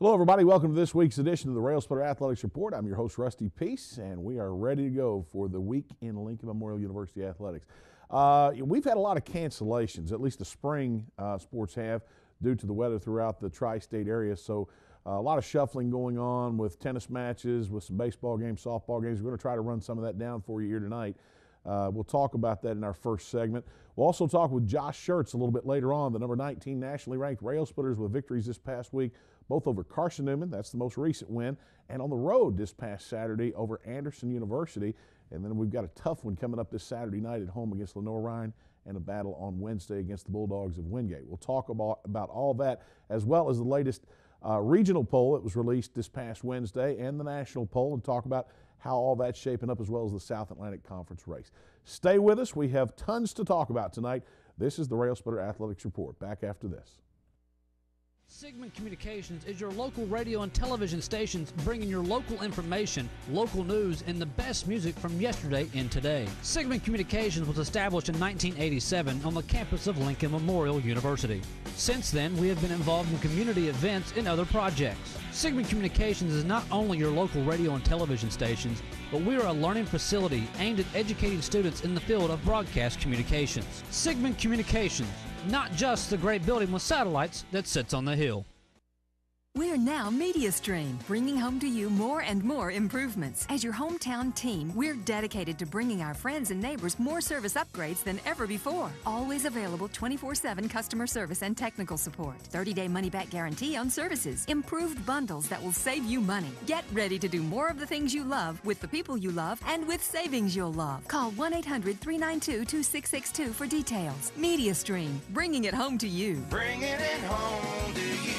Hello, everybody. Welcome to this week's edition of the Railsplitter Athletics Report. I'm your host, Rusty Peace, and we are ready to go for the week in Lincoln Memorial University Athletics. We've had a lot of cancellations, at least the spring sports have, due to the weather throughout the tri-state area. So a lot of shuffling going on with tennis matches, with some baseball games, softball games. We're going to try to run some of that down for you here tonight. We'll talk about that in our first segment. We'll also talk with Josh Schertz a little bit later on, the number 19 nationally ranked Railsplitters with victories this past week, both over Carson Newman, that's the most recent win, and on the road this past Saturday over Anderson University. And then we've got a tough one coming up this Saturday night at home against Lenoir-Rhyne and a battle on Wednesday against the Bulldogs of Wingate. We'll talk about all that as well as the latest regional poll that was released this past Wednesday and the national poll, and talk about how all that's shaping up as well as the South Atlantic Conference race. Stay with us. We have tons to talk about tonight. This is the Railsplitter Athletics Report. Back after this. Sigmund Communications is your local radio and television stations bringing your local information, local news, and the best music from yesterday and today. Sigmund Communications was established in 1987 on the campus of Lincoln Memorial University. Since then, we have been involved in community events and other projects. Sigmund Communications is not only your local radio and television stations, but we are a learning facility aimed at educating students in the field of broadcast communications. Sigmund Communications, not just the great building with satellites that sits on the hill. We're now MediaStream, bringing home to you more and more improvements. As your hometown team, we're dedicated to bringing our friends and neighbors more service upgrades than ever before. Always available 24/7 customer service and technical support. 30-day money-back guarantee on services. Improved bundles that will save you money. Get ready to do more of the things you love with the people you love and with savings you'll love. Call 1-800-392-2662 for details. MediaStream, bringing it home to you. Bringing it home to you.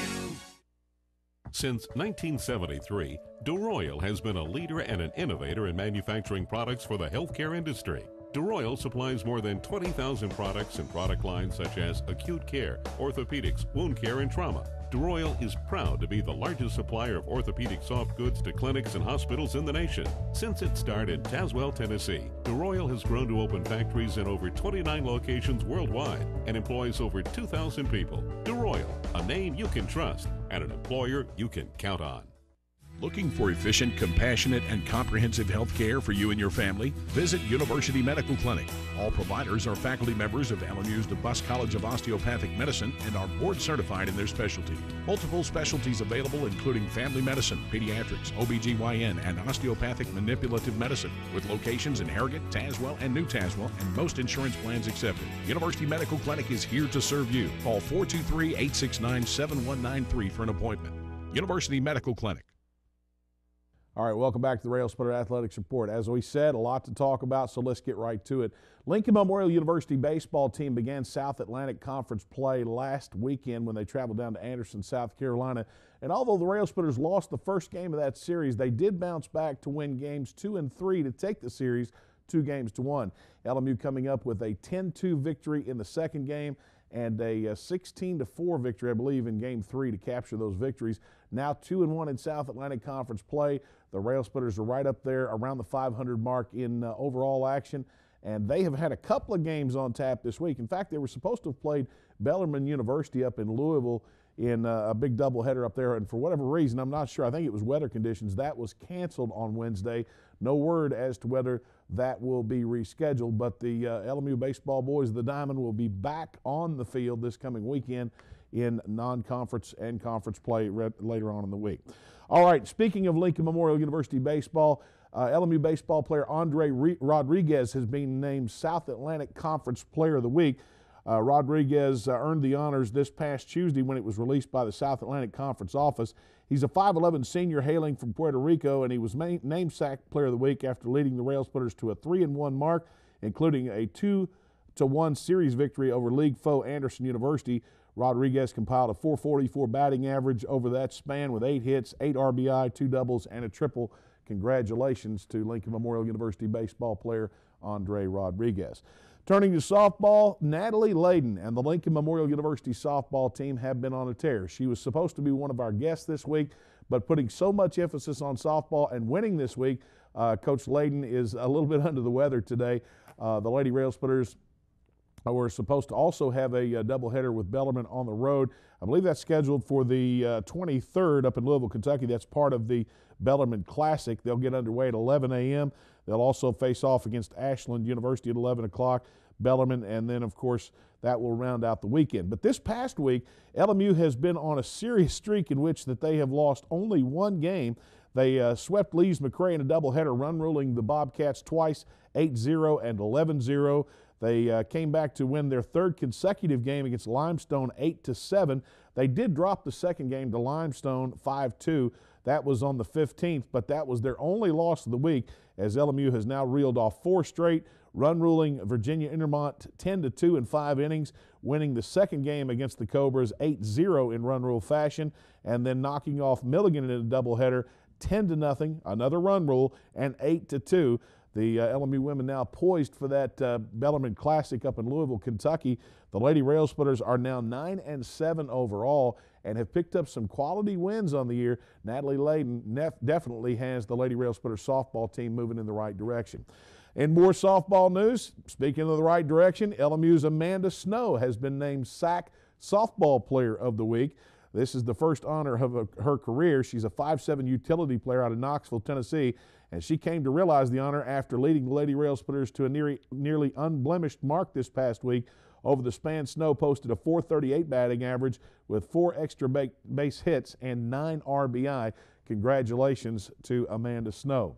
Since 1973, DeRoyal has been a leader and an innovator in manufacturing products for the healthcare industry. DeRoyal supplies more than 20,000 products and product lines such as acute care, orthopedics, wound care, and trauma. DeRoyal is proud to be the largest supplier of orthopedic soft goods to clinics and hospitals in the nation. Since its start in Tazewell, Tennessee, DeRoyal has grown to open factories in over 29 locations worldwide and employs over 2,000 people. DeRoyal, a name you can trust and an employer you can count on. Looking for efficient, compassionate, and comprehensive health care for you and your family? Visit University Medical Clinic. All providers are faculty members of LMU's DeBus College of Osteopathic Medicine and are board certified in their specialty. Multiple specialties available including family medicine, pediatrics, OBGYN, and osteopathic manipulative medicine, with locations in Harrogate, Tazewell, and New Tazewell, and most insurance plans accepted. University Medical Clinic is here to serve you. Call 423-869-7193 for an appointment. University Medical Clinic. All right, welcome back to the Railsplitter Athletics Report. As we said, a lot to talk about, so let's get right to it. Lincoln Memorial University baseball team began South Atlantic Conference play last weekend when they traveled down to Anderson, South Carolina. And although the Railsplitters lost the first game of that series, they did bounce back to win games 2 and 3 to take the series 2-1. LMU coming up with a 10-2 victory in the second game and a 16-4 victory, I believe, in Game 3 to capture those victories. Now 2-1 in South Atlantic Conference play. The Railsplitters are right up there around the 500 mark in overall action, and they have had a couple of games on tap this week. In fact, they were supposed to have played Bellarmine University up in Louisville in a big doubleheader up there, and for whatever reason, I'm not sure, I think it was weather conditions, that was canceled on Wednesday. No word as to whether that will be rescheduled, but the LMU baseball boys of the Diamond will be back on the field this coming weekend in non-conference and conference play later on in the week. All right, speaking of Lincoln Memorial University baseball, LMU baseball player Andre Rodriguez has been named South Atlantic Conference Player of the Week. Rodriguez earned the honors this past Tuesday when it was released by the South Atlantic Conference office. He's a 5'11 senior hailing from Puerto Rico, and he was named SAC Player of the Week after leading the Railsplitters to a 3-1 mark, including a 2-1 series victory over league foe Anderson University. Rodriguez compiled a .444 batting average over that span with 8 hits, 8 RBI, 2 doubles, and a triple. Congratulations to Lincoln Memorial University baseball player Andre Rodriguez. Turning to softball, Natalie Layden and the Lincoln Memorial University softball team have been on a tear. She was supposed to be one of our guests this week, but putting so much emphasis on softball and winning this week, Coach Layden is a little bit under the weather today. The Lady Railsplitters We're supposed to also have a doubleheader with Bellarmine on the road. I believe that's scheduled for the 23rd up in Louisville, Kentucky. That's part of the Bellarmine Classic. They'll get underway at 11 a.m. They'll also face off against Ashland University at 11 o'clock, Bellarmine, and then, of course, that will round out the weekend. But this past week, LMU has been on a serious streak in which that they have lost only one game. They swept Lees-McRae in a doubleheader, run ruling the Bobcats twice, 8-0 and 11-0. They came back to win their third consecutive game against Limestone 8-7. They did drop the second game to Limestone 5-2. That was on the 15th, but that was their only loss of the week, as LMU has now reeled off 4 straight, run ruling Virginia Intermont 10-2 in 5 innings, winning the second game against the Cobras 8-0 in run rule fashion, and then knocking off Milligan in a doubleheader 10-0, another run rule, and 8-2. The LMU women now poised for that Bellarmine Classic up in Louisville, Kentucky. The Lady Railsplitters are now 9-7 overall and have picked up some quality wins on the year. Natalie Layden definitely has the Lady Railsplitters softball team moving in the right direction. In more softball news, speaking of the right direction, LMU's Amanda Snow has been named SAC Softball Player of the Week. This is the first honor of her career. She's a 5'7" utility player out of Knoxville, Tennessee, and she came to realize the honor after leading the Lady Railsplitters to a nearly unblemished mark this past week. Over the span, Snow posted a .438 batting average with 4 extra base hits and 9 RBI. Congratulations to Amanda Snow.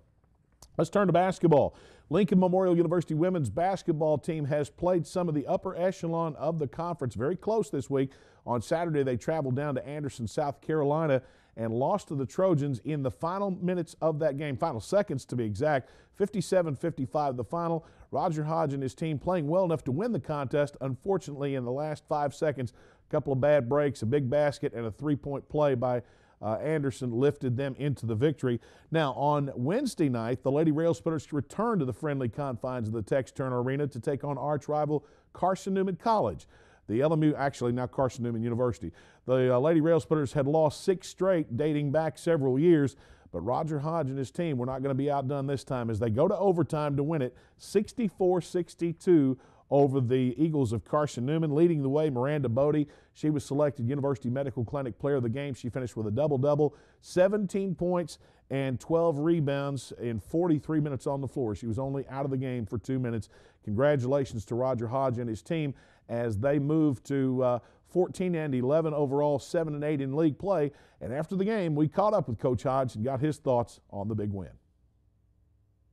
Let's turn to basketball. Lincoln Memorial University women's basketball team has played some of the upper echelon of the conference very close this week. On Saturday, they traveled down to Anderson, South Carolina, and lost to the Trojans in the final minutes of that game, final seconds to be exact, 57-55 the final. Roger Hodge and his team playing well enough to win the contest. Unfortunately, in the last 5 seconds, a couple of bad breaks, a big basket, and a 3-point play by Anderson lifted them into the victory. Now, on Wednesday night, the Lady Railsplitters returned to the friendly confines of the Tex Turner Arena to take on arch rival Carson Newman College. The LMU, actually now Carson Newman University. The Lady Railsplitters had lost 6 straight dating back several years, but Roger Hodge and his team were not going to be outdone this time as they go to overtime to win it 64-62 over the Eagles of Carson Newman. Leading the way, Miranda Bodie. She was selected University Medical Clinic Player of the Game. She finished with a double-double, 17 points and 12 rebounds in 43 minutes on the floor. She was only out of the game for 2 minutes. Congratulations to Roger Hodge and his team as they move to 14-11 overall, 7-8 in league play. And after the game, we caught up with Coach Hodge and got his thoughts on the big win.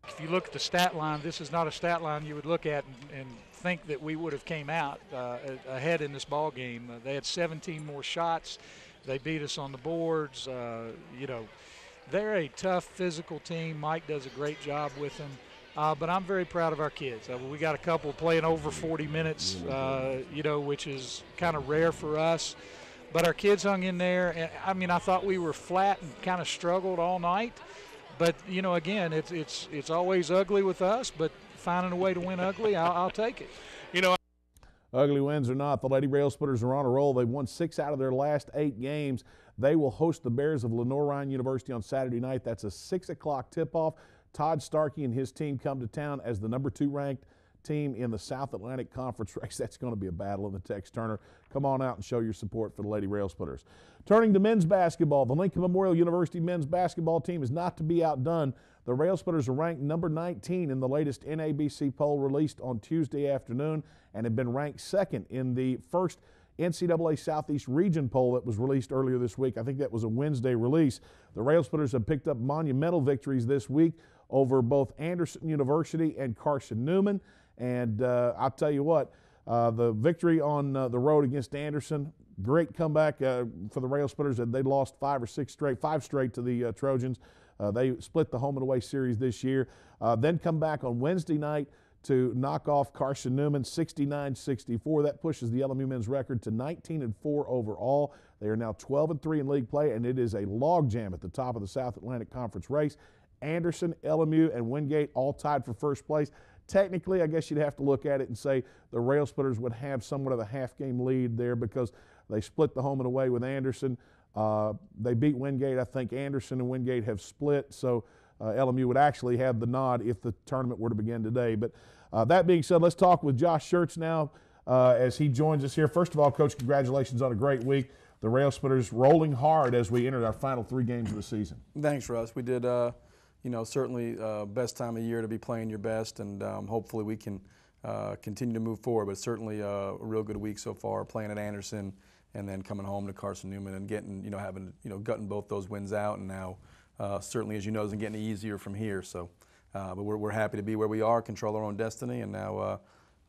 If you look at the stat line, this is not a stat line you would look at and think that we would have came out ahead in this ball game. They had 17 more shots. They beat us on the boards. You know, they're a tough physical team. Mike does a great job with them. But I'm very proud of our kids. We got a couple playing over 40 minutes, you know, which is kind of rare for us. But our kids hung in there. And, I mean, I thought we were flat and kind of struggled all night. But, you know, again, it's always ugly with us, but finding a way to win ugly, I'll take it. You know, ugly wins or not, the Lady Railsplitters are on a roll. They've won 6 out of their last 8 games. They will host the Bears of Lenoir-Rhyne University on Saturday night. That's a 6 o'clock tip-off. Todd Starkey and his team come to town as the number 2 ranked team in the South Atlantic Conference race. That's going to be a battle in the Tex Turner. Come on out and show your support for the Lady Railsplitters. Turning to men's basketball, the Lincoln Memorial University men's basketball team is not to be outdone. The Railsplitters are ranked number 19 in the latest NABC poll released on Tuesday afternoon and have been ranked 2nd in the first NCAA Southeast Region poll that was released earlier this week. I think that was a Wednesday release. The Railsplitters have picked up monumental victories this week over both Anderson University and Carson Newman. And I'll tell you what, the victory on the road against Anderson, great comeback for the Railsplitters. They lost 5 straight to the Trojans. They split the home and away series this year. Then come back on Wednesday night to knock off Carson Newman 69-64. That pushes the LMU men's record to 19-4 overall. They are now 12-3 in league play, and it is a logjam at the top of the South Atlantic Conference race. Anderson, LMU, and Wingate all tied for first place. Technically, I guess you'd have to look at it and say the Railsplitters would have somewhat of a half-game lead there because they split the home and away with Anderson. They beat Wingate. I think Anderson and Wingate have split, so LMU would actually have the nod if the tournament were to begin today. But that being said, let's talk with Josh Schertz now. as he joins us here. First of all, Coach, congratulations on a great week. The Railsplitters rolling hard as we entered our final 3 games of the season. Thanks, Russ. We did, certainly best time of year to be playing your best, and hopefully we can continue to move forward. But certainly a real good week so far, playing at Anderson and then coming home to Carson Newman and getting, gutting both those wins out. And now, certainly, as you know, it isn't getting easier from here. So, but we're happy to be where we are, control our own destiny, and now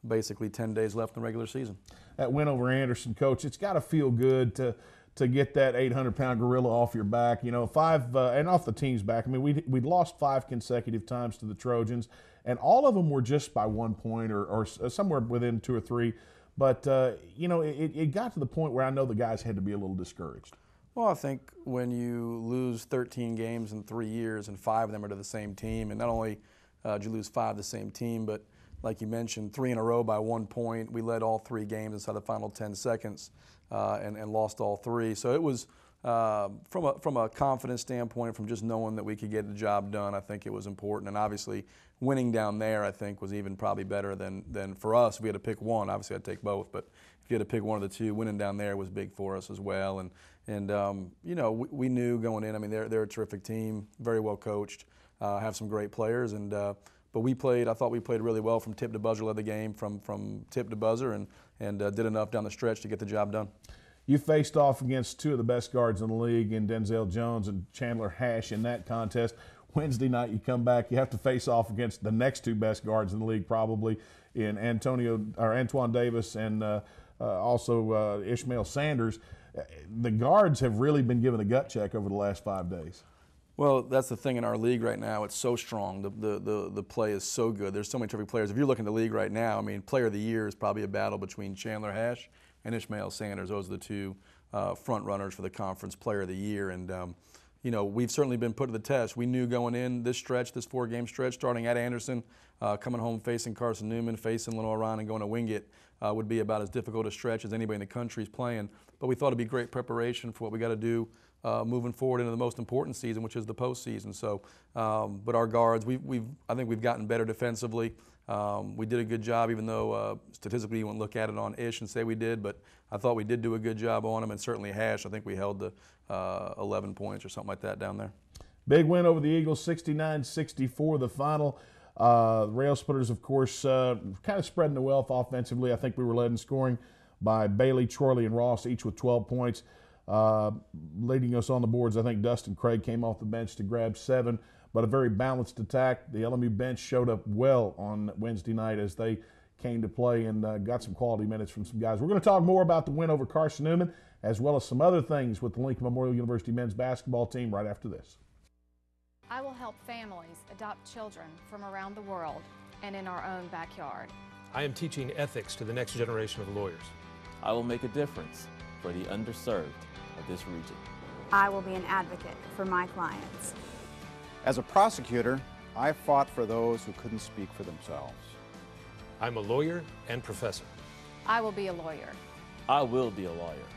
basically 10 days left in the regular season. That win over Anderson, Coach, it's got to feel good to get that 800-pound gorilla off your back, and off the team's back. I mean, we'd lost 5 consecutive times to the Trojans, and all of them were just by 1 point or somewhere within 2 or 3. But, it got to the point where I know the guys had to be a little discouraged. Well, I think when you lose 13 games in 3 years and 5 of them are to the same team, and not only did you lose 5 to the same team, but like you mentioned, 3 in a row by 1 point. We led all 3 games inside the final 10 seconds and lost all 3. So it was, from a confidence standpoint, from just knowing that we could get the job done, I think it was important. And obviously, winning down there, I think, was even probably better than for us. If we had to pick one, obviously I'd take both, but if you had to pick one of the two, winning down there was big for us as well. And we knew going in, I mean, they're a terrific team, very well coached, have some great players, and but I thought we played really well from tip to buzzer, led the game from tip to buzzer, and did enough down the stretch to get the job done. You faced off against 2 of the best guards in the league in Denzel Jones and Chandler Hash in that contest. Wednesday night you come back, you have to face off against the next 2 best guards in the league probably in Antoine Davis and also Ishmael Sanders. The guards have really been given a gut check over the last 5 days. Well, that's the thing in our league right now. It's so strong. The play is so good. There's so many terrific players. If you're looking at the league right now, I mean, Player of the Year is probably a battle between Chandler Hash and Ishmael Sanders. Those are the 2 front runners for the conference Player of the Year. And we've certainly been put to the test. We knew going in this 4-game stretch, starting at Anderson, coming home facing Carson Newman, facing Lenore Ryan, and going to Wingate would be about as difficult a stretch as anybody in the country is playing. But we thought it'd be great preparation for what we got to do moving forward into the most important season, which is the postseason. So, but our guards, I think we've gotten better defensively. We did a good job, even though statistically you wouldn't look at it on Ish and say we did, but I thought we did do a good job on him, and certainly Hash, I think we held the 11 points or something like that down there. Big win over the Eagles, 69-64 the final. The Railsplitters, of course, kind of spreading the wealth offensively. I think we were led in scoring by Bailey, Chorley, and Ross, each with 12 points. Leading us on the boards, I think Dustin Craig came off the bench to grab 7, but a very balanced attack. The LMU bench showed up well on Wednesday night as they came to play and got some quality minutes from some guys. We're going to talk more about the win over Carson Newman as well as some other things with the Lincoln Memorial University men's basketball team right after this. I will help families adopt children from around the world and in our own backyard. I am teaching ethics to the next generation of lawyers. I will make a difference for the underserved of this region. I will be an advocate for my clients. As a prosecutor, I fought for those who couldn't speak for themselves. I'm a lawyer and professor. I will be a lawyer. I will be a lawyer.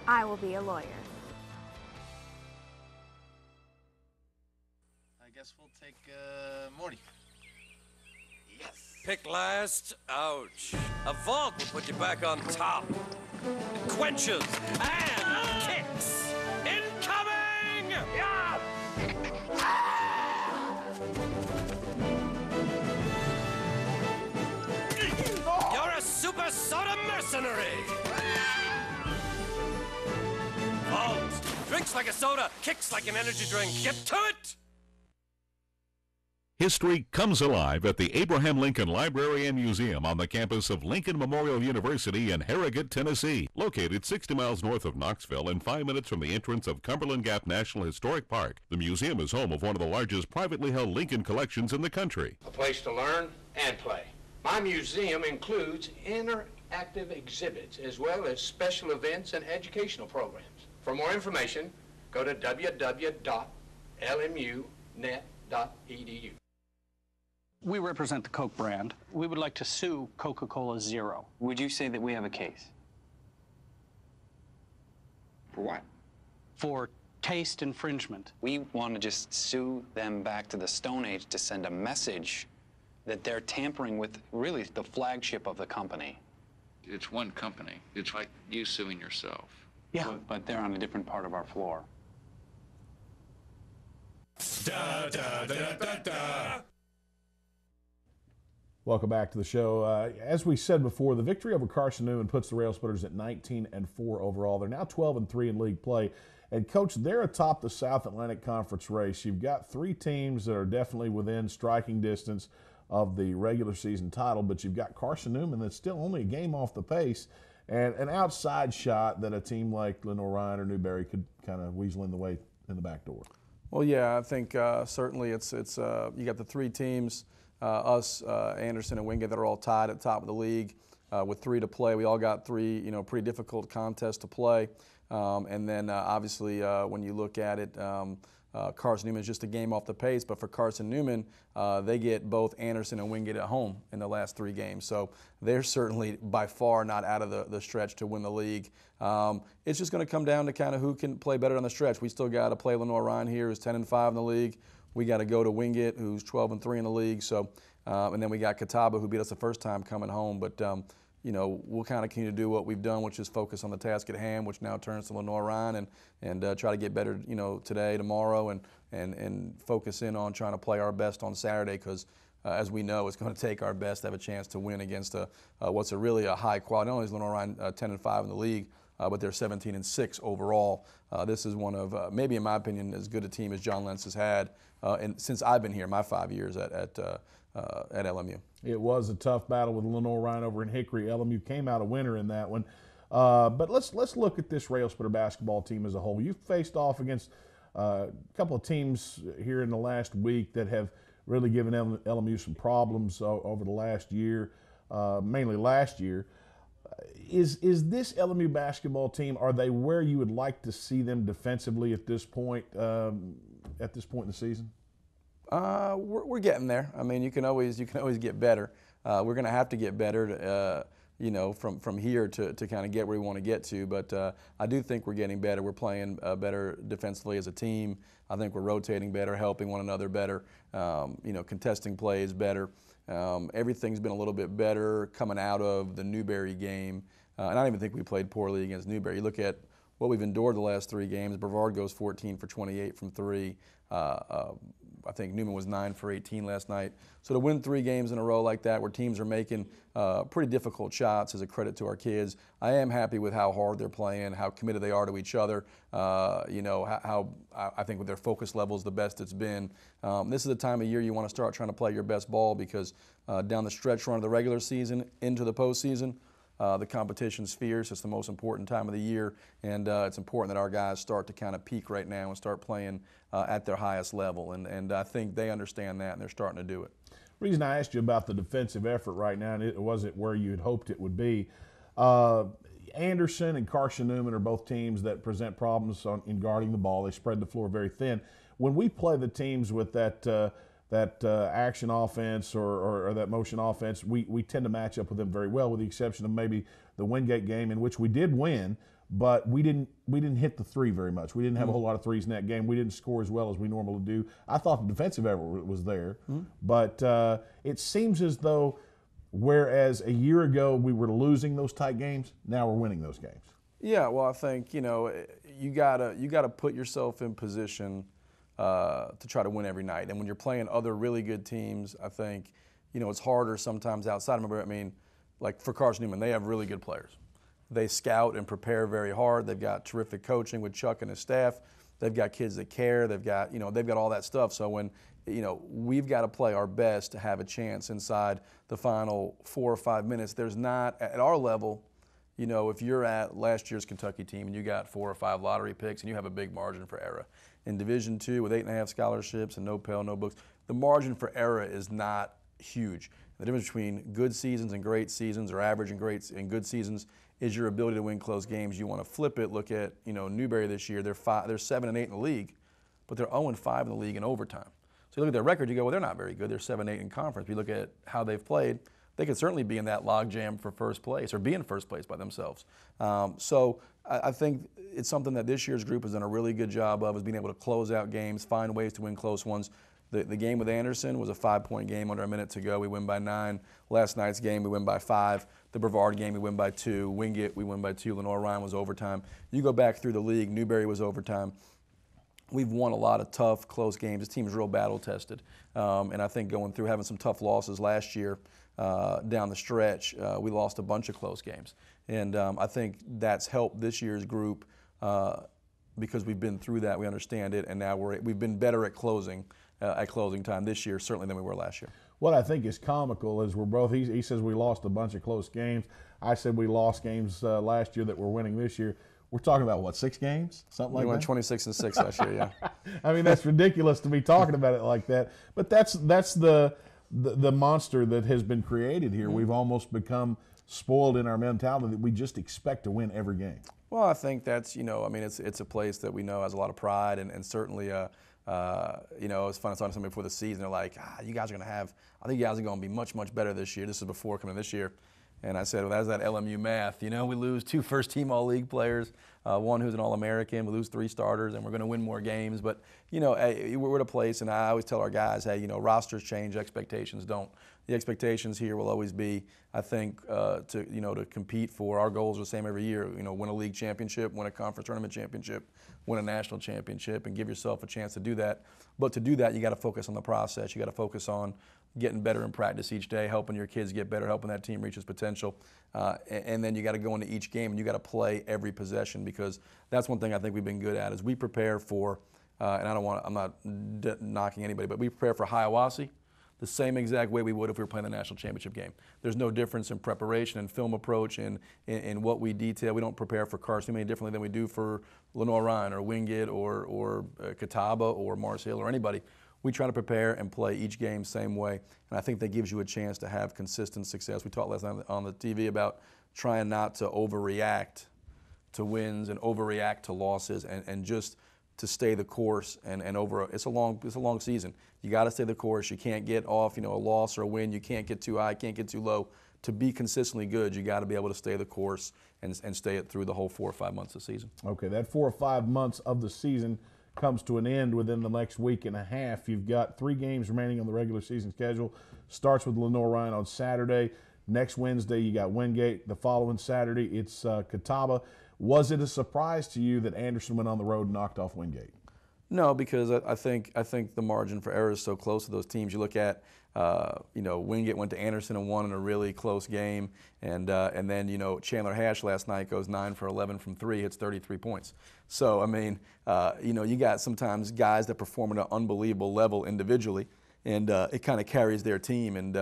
I will be a lawyer. I guess we'll take Morty. Yes. Pick last. Ouch. A vault will put you back on top. It quenches and kicks. Incoming! Yeah! You're a super soda mercenary! Vault! Drinks like a soda, kicks like an energy drink. Get to it! History comes alive at the Abraham Lincoln Library and Museum on the campus of Lincoln Memorial University in Harrogate, Tennessee. Located 60 miles north of Knoxville and 5 minutes from the entrance of Cumberland Gap National Historic Park, the museum is home of one of the largest privately held Lincoln collections in the country. A place to learn and play. My museum includes interactive exhibits as well as special events and educational programs. For more information, go to www.lmu.net.edu. We represent the Coke brand. We would like to sue Coca-Cola Zero. Would you say that we have a case? For what? For taste infringement. We want to just sue them back to the Stone Age to send a message that they're tampering with really the flagship of the company. It's one company. It's like you suing yourself. Yeah, but they're on a different part of our floor. Da, da, da, da, da. Welcome back to the show. As we said before, the victory over Carson Newman puts the Railsplitters at 19-4 overall. They're now 12-3 in league play. And, Coach, they're atop the South Atlantic Conference race. You've got three teams that are definitely within striking distance of the regular season title, but you've got Carson Newman that's still only a game off the pace, and an outside shot that a team like Lenoir-Rhyne or Newberry could kind of weasel in the way in the back door. Well, yeah, I think certainly it's you got the three teams, us, Anderson, and Wingate, that are all tied at the top of the league with 3 to play. We all got 3, pretty difficult contests to play. And then obviously when you look at it, Carson Newman is just a game off the pace, but for Carson Newman, they get both Anderson and Wingate at home in the last 3 games. So they're certainly by far not out of the stretch to win the league. It's just going to come down to kind of who can play better on the stretch. We still got to play Lenoir-Rhyne here, who's 10-5 in the league. We got to go to Wingate, who's 12-3 in the league. So, and then we got Catawba, who beat us the first time coming home. But we'll kind of continue to do what we've done, which is focus on the task at hand, which now turns to Lenoir-Rhyne, and try to get better, today, tomorrow, and focus in on trying to play our best on Saturday, because as we know, it's going to take our best to have a chance to win against what's really a high quality. Not only is Lenoir-Rhyne 10-5 in the league, but they're 17-6 overall. This is one of maybe, in my opinion, as good a team as John Lentz has had, and since I've been here, my 5 years at LMU. It was a tough battle with Lenoir-Rhyne over in Hickory. LMU came out a winner in that one. But let's look at this Railsplitter basketball team as a whole. You've faced off against a couple of teams here in the last week that have really given LMU some problems over the last year, mainly last year. Is this LMU basketball team, are they where you would like to see them defensively at this point in the season? We're getting there. I mean, you can always get better. We're going to have to get better, from here to kind of get where we want to get to. But I do think we're getting better. We're playing better defensively as a team. I think we're rotating better, helping one another better. Contesting plays better. Everything's been a little bit better coming out of the Newberry game. And I don't even think we played poorly against Newberry. You look at what we've endured the last 3 games. Brevard goes 14 for 28 from 3. I think Newman was 9 for 18 last night. So to win 3 games in a row like that, where teams are making pretty difficult shots, is a credit to our kids. I am happy with how hard they're playing, how committed they are to each other. How I think with their focus level is the best it's been. This is the time of year you want to start trying to play your best ball, because down the stretch run of the regular season into the postseason, the competition's fierce. It's the most important time of the year, and it's important that our guys start to kind of peak right now and start playing at their highest level. And I think they understand that, and they're starting to do it. The reason I asked you about the defensive effort right now, and it wasn't where you had hoped it would be. Anderson and Carson Newman are both teams that present problems in guarding the ball. They spread the floor very thin. When we play the teams with that action offense or that motion offense, we tend to match up with them very well, with the exception of maybe the Wingate game, in which we did win, but we didn't hit the 3 very much. We didn't have a whole lot of 3s in that game. We didn't score as well as we normally do. I thought the defensive effort was there, but it seems as though whereas a year ago we were losing those tight games, now we're winning those games. Yeah, well, I think you gotta put yourself in position to try to win every night. And when you're playing other really good teams, I think, it's harder sometimes outside. Like for Carson Newman, they have really good players. They scout and prepare very hard. They've got terrific coaching with Chuck and his staff. They've got kids that care. They've got all that stuff. So when, we've got to play our best to have a chance inside the final 4 or 5 minutes. There's not, at our level, if you're at last year's Kentucky team and you got 4 or 5 lottery picks and you have a big margin for error. In Division II with 8.5 scholarships and no Pell, no books, the margin for error is not huge. The difference between good seasons and great seasons, or average and great and good seasons, is your ability to win close games. You want to flip it. Look at Newberry this year. They're 7-8 in the league, but they're 0-5 in the league in overtime. So you look at their record, you go, well, they're not very good. They're 7-8 in conference. If you look at how they've played, they could certainly be in that logjam for first place, or be in first place by themselves. So I think it's something that this year's group has done a really good job of, is being able to close out games, find ways to win close ones. The game with Anderson was a 5-point game under a minute to go. We win by 9. Last night's game, we win by 5. The Brevard game, we win by 2. Wingate, we win by 2. Lenoir-Rhyne was overtime. You go back through the league, Newberry was overtime. We've won a lot of tough, close games. This team's real battle-tested. And I think going through having some tough losses last year down the stretch, we lost a bunch of close games. And I think that's helped this year's group because we've been through that, we understand it, and now we've been better at closing time this year, certainly than we were last year. What I think is comical is we're both, he says we lost a bunch of close games. I said we lost games last year that we're winning this year. We're talking about, what, 6 games? Something like that? We won 26-6 last year, yeah. I mean, that's ridiculous to be talking about it like that. But that's the monster that has been created here. Mm-hmm. We've almost become spoiled in our mentality that we just expect to win every game. Well, I think that's, I mean, it's a place that we know has a lot of pride, and certainly, it's fun. I was talking to somebody before the season. They're like, you guys are going to have, I think you guys are going to be much, much better this year. This is before coming this year. And I said, well, that's that LMU math. We lose 2 first-team All-League players, 1 who's an All-American. We lose 3 starters, and we're going to win more games. But, hey, we're at a place, and I always tell our guys, hey, rosters change, expectations don't. The expectations here will always be, I think, to compete for. Our goals are the same every year. Win a league championship, win a conference tournament championship, win a national championship, and give yourself a chance to do that. But to do that, you got to focus on the process. You got to focus on getting better in practice each day, helping your kids get better, helping that team reach its potential. And then you got to go into each game and you got to play every possession, because that's one thing I think we've been good at is we prepare for, and I'm not knocking anybody, but we prepare for Hiawassee the same exact way we would if we were playing the national championship game. There's no difference in preparation and film approach and in what we detail. We don't prepare for Carson any differently than we do for Lenoir-Rhyne or Wingate or Catawba or Mars Hill or anybody. We try to prepare and play each game same way, and I think that gives you a chance to have consistent success. We talked last night on the TV about trying not to overreact to wins and overreact to losses, and just to stay the course. And it's a long season. You got to stay the course. You can't get off, a loss or a win. You can't get too high, can't get too low. To be consistently good, you got to be able to stay the course and stay it through the whole 4 or 5 months of the season. Okay, that 4 or 5 months of the season comes to an end within the next week and a half. You've got 3 games remaining on the regular season schedule. Starts with Lenoir-Rhyne on Saturday. Next Wednesday, you got Wingate. The following Saturday, it's Catawba. Was it a surprise to you that Anderson went on the road and knocked off Wingate? No, because I think the margin for error is so close to those teams. You look at, Wingate went to Anderson and won in a really close game, and then Chandler Hash last night goes 9 for 11 from 3, hits 33 points. So I mean, you got sometimes guys that perform at an unbelievable level individually, and it kind of carries their team. And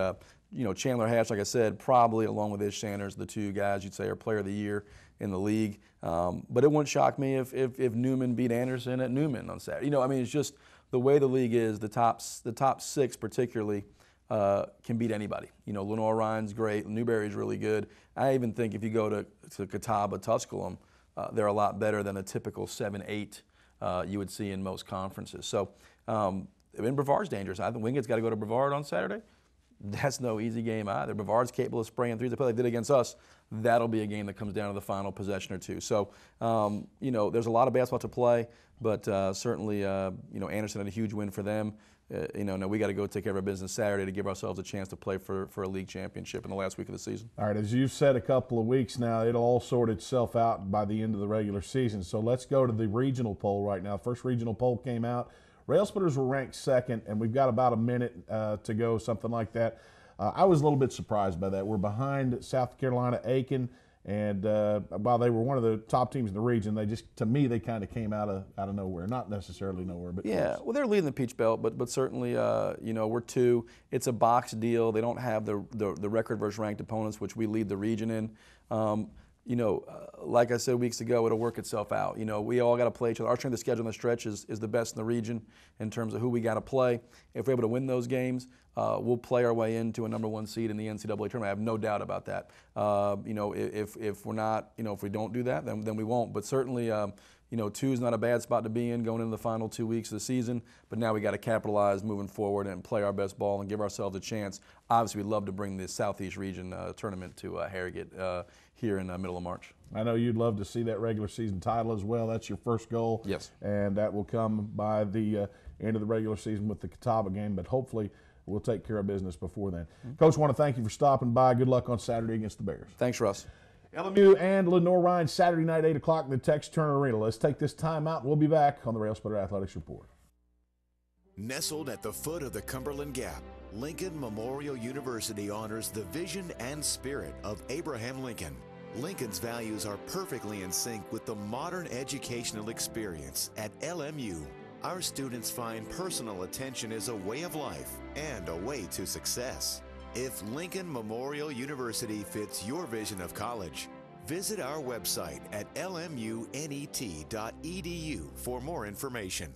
Chandler Hash, like I said, probably along with Ish Sanders, the 2 guys you'd say are Player of the Year in the league. But it wouldn't shock me if Newman beat Anderson at Newman on Saturday. I mean, it's just the way the league is. The top 6 particularly can beat anybody. Lenoir-Rhyne's great. Newberry's really good. I even think if you go to Catawba, Tusculum, they're a lot better than a typical 7-8 you would see in most conferences. So, Brevard's dangerous. I think Wingate's got to go to Brevard on Saturday. That's no easy game either. Brevard's capable of spraying threes. They play like they did against us. That'll be a game that comes down to the final possession or 2. So, there's a lot of basketball to play, but certainly, Anderson had a huge win for them. Now we got to go take care of our business Saturday to give ourselves a chance to play for a league championship in the last week of the season. All right, as you've said a couple of weeks now, it'll all sort itself out by the end of the regular season. So let's go to the regional poll right now. First regional poll came out. Railsplitters were ranked 2nd, and we've got about a minute to go, something like that. I was a little bit surprised by that. We're behind South Carolina, Aiken, and while they were one of the top teams in the region, to me, they kind of came out of nowhere. Not necessarily nowhere, but yeah. Well, they're leading the Peach Belt, but certainly, we're 2. It's a box deal. They don't have the record versus ranked opponents, which we lead the region in. Like I said weeks ago, it'll work itself out. We all got to play each other. Our strength of schedule on the stretch is the best in the region in terms of who we got to play. If we're able to win those games, we'll play our way into a #1 seed in the NCAA tournament. I have no doubt about that. If we're not, if we don't do that, then we won't. But certainly, 2 is not a bad spot to be in going into the final 2 weeks of the season. But now we got to capitalize moving forward and play our best ball and give ourselves a chance. Obviously, we'd love to bring the Southeast Region tournament to Harrogate here in the middle of March. I know you'd love to see that regular season title as well. That's your first goal. Yes. And that will come by the end of the regular season with the Catawba game. But hopefully we'll take care of business before then. Coach, I want to thank you for stopping by. Good luck on Saturday against the Bears. Thanks, Russ. LMU and Lenore Ryan Saturday night, 8 o'clock in the Tex Turner Arena. Let's take this time out. We'll be back on the Railsplitter Athletics Report. Nestled at the foot of the Cumberland Gap, Lincoln Memorial University honors the vision and spirit of Abraham Lincoln. Lincoln's values are perfectly in sync with the modern educational experience at LMU. Our students find personal attention is a way of life and a way to success. If Lincoln Memorial University fits your vision of college, visit our website at lmunet.edu for more information.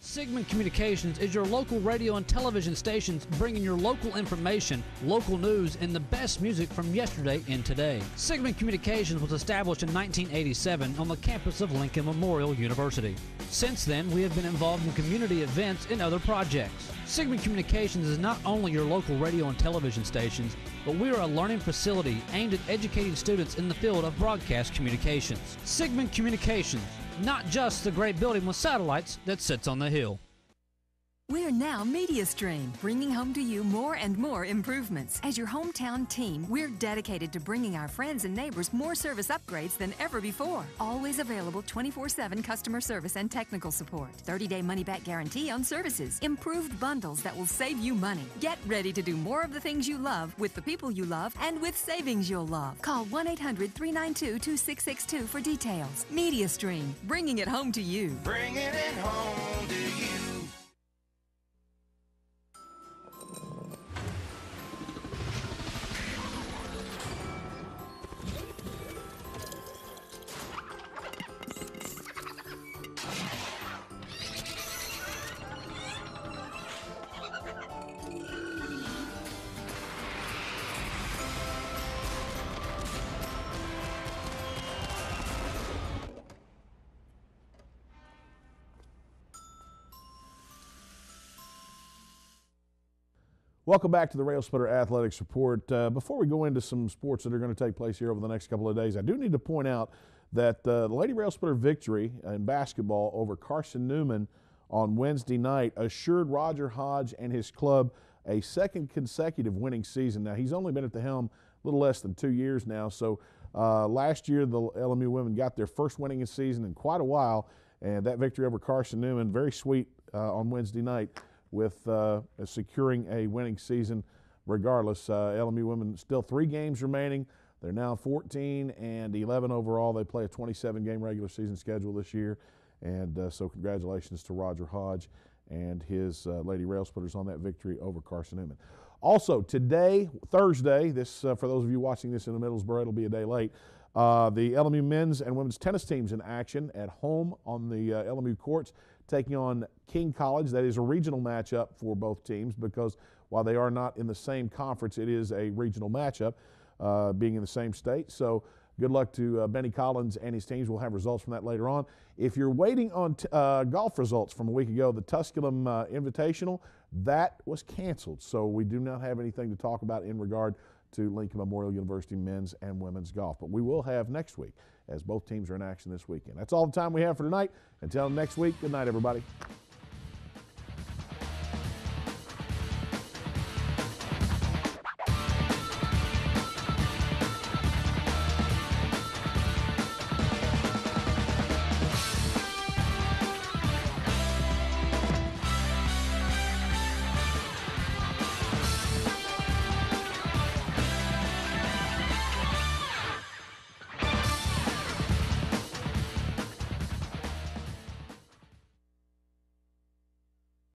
Sigmund Communications is your local radio and television stations bringing your local information, local news, and the best music from yesterday and today. Sigmund Communications was established in 1987 on the campus of Lincoln Memorial University. Since then, we have been involved in community events and other projects. Sigmund Communications is not only your local radio and television stations, but we are a learning facility aimed at educating students in the field of broadcast communications. Sigmund Communications, not just the great building with satellites that sits on the hill. We're now MediaStream, bringing home to you more and more improvements. As your hometown team, we're dedicated to bringing our friends and neighbors more service upgrades than ever before. Always available 24/7 customer service and technical support. 30-day money-back guarantee on services. Improved bundles that will save you money. Get ready to do more of the things you love with the people you love and with savings you'll love. Call 1-800-392-2662 for details. MediaStream, bringing it home to you. Bringing it home to you. Welcome back to the Railsplitter Athletics Report. Before we go into some sports that are going to take place here over the next couple of days, I do need to point out that the Lady Railsplitter victory in basketball over Carson Newman on Wednesday night assured Roger Hodge and his club a second consecutive winning season. Now, he's only been at the helm a little less than 2 years now, so last year the LMU women got their first winning season in quite a while, and that victory over Carson Newman, very sweet on Wednesday night, with securing a winning season regardless. LMU women still 3 games remaining. They're now 14 and 11 overall. They play a 27-game regular season schedule this year, and so congratulations to Roger Hodge and his Lady Railsplitters on that victory over Carson Newman. Also today, Thursday, this for those of you watching this in Middlesboro, it'll be a day late, the LMU men's and women's tennis teams in action at home on the LMU courts, taking on King College. That is a regional matchup for both teams because while they are not in the same conference, it is a regional matchup, being in the same state. So good luck to Benny Collins and his teams. We'll have results from that later on. If you're waiting on golf results from a week ago, the Tusculum Invitational, that was canceled. So we do not have anything to talk about in regard to Lincoln Memorial University men's and women's golf. But we will have next week as both teams are in action this weekend. That's all the time we have for tonight. Until next week, good night, everybody.